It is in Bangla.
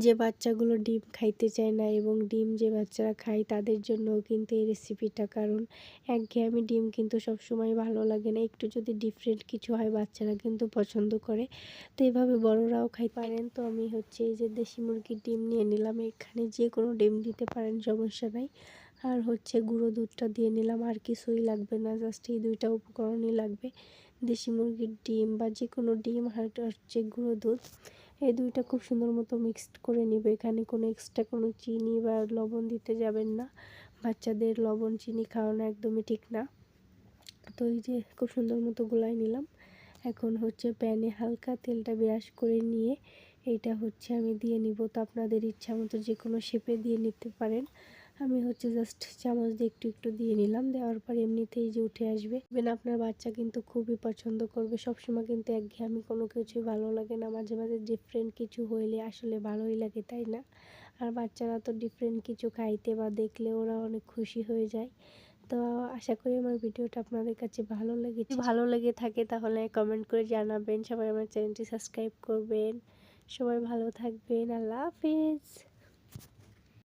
যে বাচ্চাগুলো ডিম খাইতে চায় না এবং ডিম যে বাচ্চারা খায় তাদের জন্যও কিন্তু এই রেসিপিটা। কারণ একঘেয়েমি ডিম কিন্তু সবসময় ভালো লাগে না, একটু যদি ডিফারেন্ট কিছু হয় বাচ্চারা কিন্তু পছন্দ করে। তো এভাবে বড়রাও খাইতে পারেন। তো আমি হচ্ছে এই যে দেশি মুরগির ডিম নিয়ে নিলাম, এখানে যে কোনো ডিম দিতে পারেন, সমস্যা নাই। আর হচ্ছে গুঁড়ো দুধটা দিয়ে নিলাম, আর কিছুই লাগবে না, জাস্ট এই দুইটা উপকরণই লাগবে। দেশি মুরগির ডিম বা যে কোনো ডিম আর হচ্ছে গুঁড়ো দুধ, এই দুইটা খুব সুন্দর মতো মিক্সড করে নিবে। এখানে কোনো এক্সট্রা কোনো চিনি বা লবণ দিতে যাবেন না, বাচ্চাদের লবণ চিনি খাওয়ানো একদমই ঠিক না। তো এই যে খুব সুন্দর মতো গোলাই নিলাম। এখন হচ্ছে প্যানে হালকা তেলটা ব্রাশ করে নিয়ে এইটা হচ্ছে আমি দিয়ে নিব। তো আপনাদের ইচ্ছা মতো যে কোনো শেপে দিয়ে নিতে পারেন। আমি হচ্ছে জাস্ট চামচ দিয়ে একটু একটু দিয়ে নিলাম, দেওয়ার পর এমনিতেই যে উঠে আসবে। আপনার বাচ্চা কিন্তু খুবই পছন্দ করবে। সবসময় কিন্তু একঘেয়েমি কোনো কিছুই ভালো লাগে না, মাঝে মাঝে ডিফারেন্ট কিছু হইলে আসলে ভালোই লাগে, তাই না? আর বাচ্চারা তো ডিফারেন্ট কিছু খাইতে বা দেখলে ওরা অনেক খুশি হয়ে যায়। তো আশা করি আমার ভিডিওটা আপনাদের কাছে ভালো লেগেছে। যদি ভালো লেগে থাকে তাহলে কমেন্ট করে জানাবেন। সবাই আমার চ্যানেলটি সাবস্ক্রাইব করবেন। সবাই ভালো থাকবেন। আল্লাহ হাফিজ।